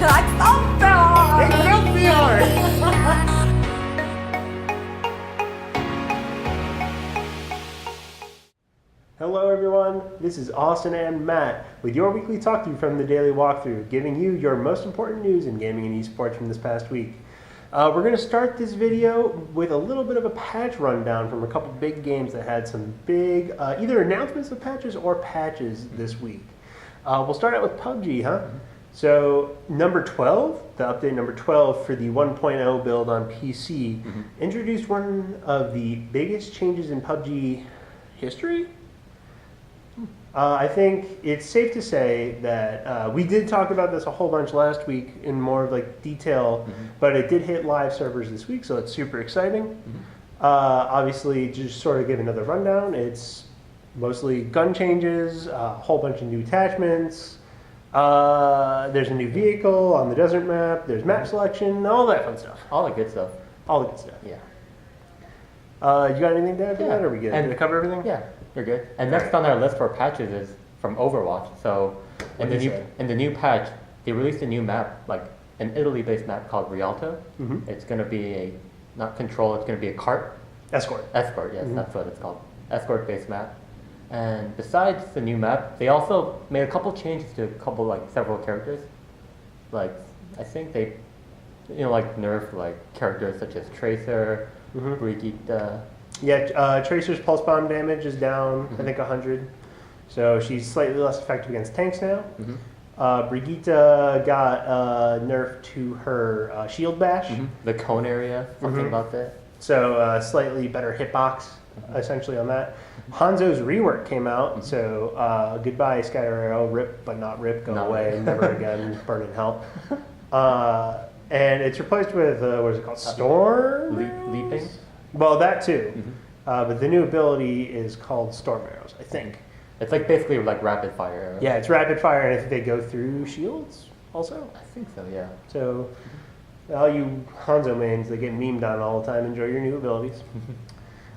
Hello everyone, this is Austin and Matt with your weekly talkthrough from the Daily Walkthrough, giving you your most important news in gaming and esports from this past week. We're going to start this video with a little bit of a patch rundown from a couple big games that had some big either announcements of patches or patches this week. We'll start out with PUBG, huh? So number 12, the update number 12 for the 1.0 build on PC, introduced one of the biggest changes in PUBG history. I think it's safe to say that we did talk about this a whole bunch last week in more of like detail, but it did hit live servers this week, so it's super exciting. Obviously, just sort of give another rundown. It's mostly gun changes, a whole bunch of new attachments. There's a new vehicle on the desert map. There's map selection, all that fun stuff. All the good stuff. All the good stuff. Yeah. You got anything to add to that? Or are we good? Did I cover everything? Yeah, you're good. And next on our list for patches is from Overwatch. So in the new patch, they released a new map, like an Italy-based map called Rialto. It's going to be not control, it's going to be a cart. Escort. Escort, yes, that's what it's called. Escort-based map. And besides the new map, they also made a couple changes to several characters. Like, I think they, nerfed characters such as Tracer, Brigitte. Yeah, Tracer's pulse bomb damage is down, I think 100. So she's slightly less effective against tanks now. Brigitte got nerfed to her shield bash. The cone area, something about that. So slightly better hitbox, essentially on that. Hanzo's rework came out, so goodbye Sky Arrow, rip but not rip, go away, never again, burn in hell. And it's replaced with, what is it called, Storm? Leaping? Well, that too. But the new ability is called Storm Arrows, I think. It's basically rapid fire arrows. Yeah, it's rapid fire, and I think they go through shields also. I think so, yeah. So, all you Hanzo mains that get memed on all the time, enjoy your new abilities.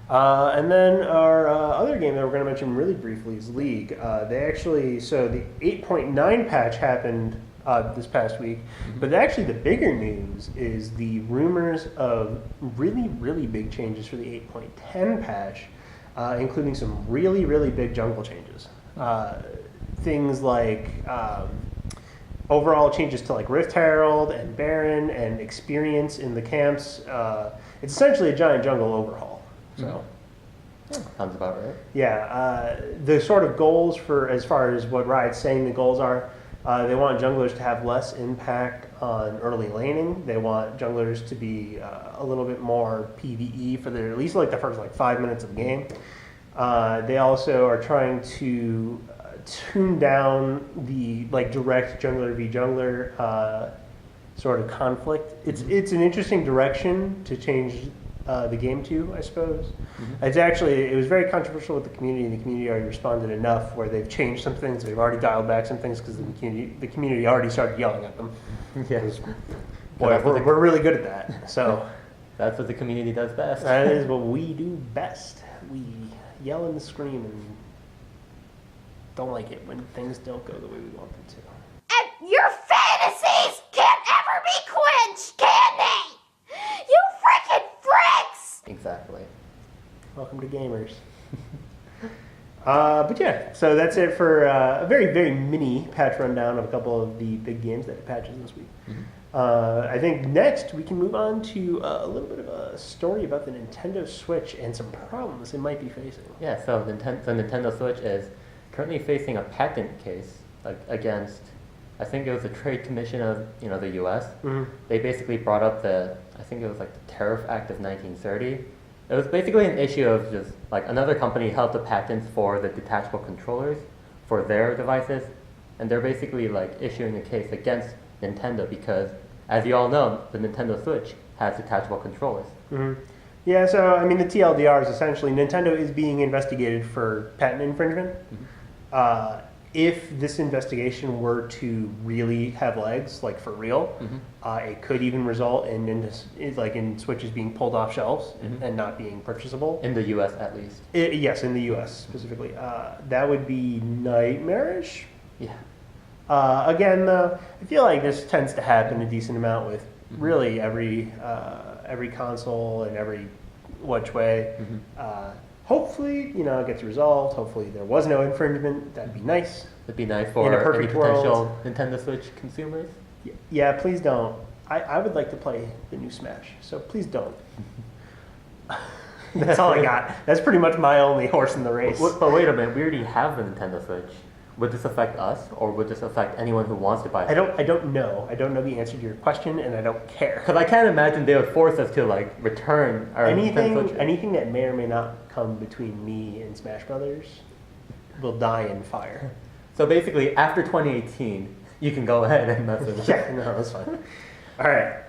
And then our other game that we're going to mention really briefly is League. So the 8.9 patch happened this past week, but actually the bigger news is the rumors of really, really big changes for the 8.10 patch, including some really, really big jungle changes. Things like overall changes to Rift Herald and Baron and experience in the camps. It's essentially a giant jungle overhaul. So, sounds about right. Yeah, the sort of goals as far as what Riot's saying the goals are, they want junglers to have less impact on early laning. They want junglers to be a little bit more PvE for at least the first 5 minutes of the game. They also are trying to tune down the direct jungler v jungler sort of conflict. It's an interesting direction to change the game to, I suppose. It was very controversial with the community, and the community already responded enough where they've changed some things. They've already dialed back some things because the community already started yelling at them. Yes. Boy, we're really good at that. So that's what the community does best. That is what we do best. We yell and scream and don't like it when things don't go the way we want them to. And your fantasies can't ever be quenched, can they? You freaking fricks! Exactly. Welcome to gamers. But yeah, so that's it for a very, very mini patch rundown of a couple of the big games that had patches this week. I think next we can move on to a little bit of a story about the Nintendo Switch and some problems it might be facing. Yeah, so the Nintendo Switch is currently facing a patent case against, I think it was the Trade Commission of the U.S. They basically brought up the Tariff Act of 1930. It was basically an issue of just another company held the patents for the detachable controllers for their devices, and they're basically issuing a case against Nintendo because, as you all know, the Nintendo Switch has detachable controllers. Yeah, so the TLDR is essentially Nintendo is being investigated for patent infringement. If this investigation were to really have legs, for real, it could even result in Switches being pulled off shelves and not being purchasable. In the U.S. at least. Yes, in the U.S. specifically. That would be nightmarish. Yeah. Again, though, I feel like this tends to happen a decent amount with really every console and every which way. Hopefully, it gets resolved. Hopefully, there was no infringement. That'd be nice. It'd be nice for In a any perfect potential world. Nintendo Switch consumers. Yeah, please don't. I would like to play the new Smash, so please don't. That's all I got. That's pretty much my only horse in the race. But wait a minute, we already have the Nintendo Switch. Would this affect us, or would this affect anyone who wants to buy it? I don't know. I don't know the answer to your question, and I don't care. Because I can't imagine they would force us to return our Nintendo Switch. Anything that may or may not come between me and Smash Brothers will die in fire. So basically, after 2018, you can go ahead and mess with it. Yeah, no, that's fine. All right.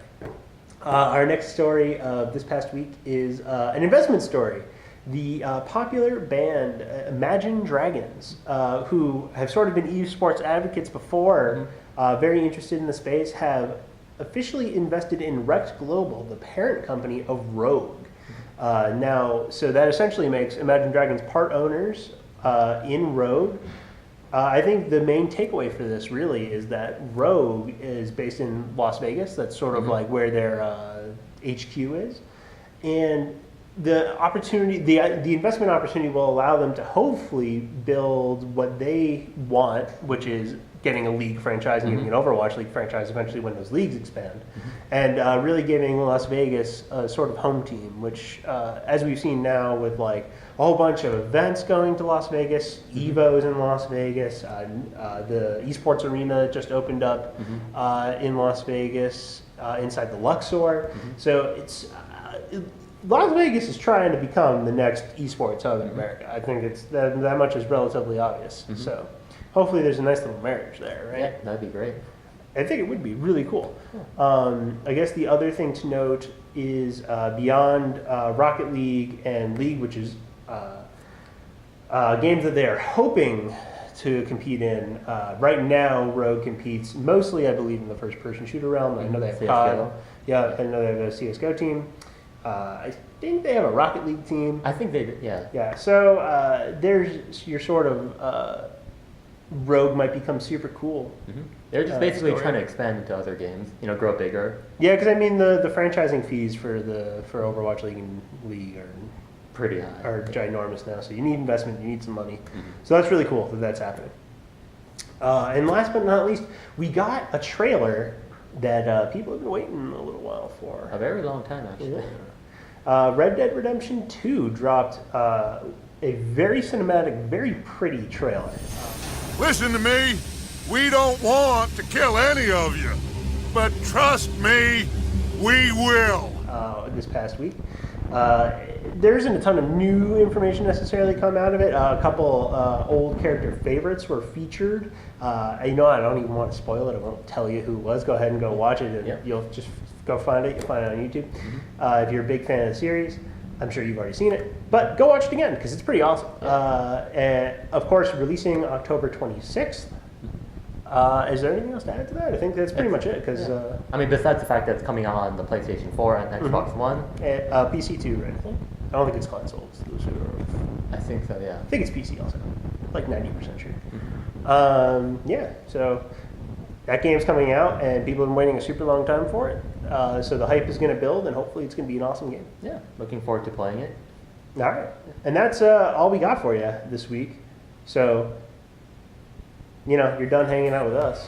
Our next story of this past week is an investment story. The popular band Imagine Dragons, who have sort of been esports advocates before, very interested in the space, have officially invested in Rex Global, the parent company of Rogue. Now, so that essentially makes Imagine Dragons part owners in Rogue. I think the main takeaway for this really is that Rogue is based in Las Vegas. That's sort of like where their HQ is. And the opportunity, the investment opportunity will allow them to hopefully build what they want, which is getting a league franchise and getting an Overwatch league franchise eventually when those leagues expand, and really giving Las Vegas a sort of home team, which, as we've seen now with a whole bunch of events going to Las Vegas, Evo's in Las Vegas, the esports arena just opened up in Las Vegas inside the Luxor, so it's Las Vegas is trying to become the next esports hub in America. I think it's that much is relatively obvious. So hopefully there's a nice little marriage there, right? Yeah, that'd be great. I think it would be really cool. I guess the other thing to note is beyond Rocket League and League, which is games that they are hoping to compete in. Right now, Rogue competes mostly, I believe, in the first-person shooter realm. I know they have CSGO. Yeah, I know they have a CSGO team. I think they have a Rocket League team. I think they, yeah. Yeah, so there's your sort of Rogue might become super cool. They're just basically story. trying to expand into other games, grow bigger. Yeah, because I mean the franchising fees for Overwatch League and League are Pretty high. Are ginormous now. So you need investment, you need some money. So that's really cool that that's happening. And last but not least, we got a trailer that people have been waiting a little while for. A very long time, actually. Red Dead Redemption 2 dropped a very cinematic, very pretty trailer. Listen to me. We don't want to kill any of you. But trust me, we will. This past week. There isn't a ton of new information necessarily come out of it. A couple old character favorites were featured. I don't even want to spoil it. I won't tell you who it was. Go ahead and go watch it, and you'll just go find it. You'll find it on YouTube. If you're a big fan of the series, I'm sure you've already seen it. But go watch it again, because it's pretty awesome. And of course, releasing October 26th. Is there anything else to add to that? I think that's pretty much it. Because I mean, besides the fact that it's coming out on the PlayStation 4 and Xbox One. PC too, right? I don't think it's console exclusive. I think so, yeah. I think it's PC also. Like 90% sure. Yeah, so that game's coming out, and people have been waiting a super long time for it. So the hype is going to build, and hopefully it's going to be an awesome game. Yeah, looking forward to playing it. All right. And that's all we got for you this week. So, you're done hanging out with us.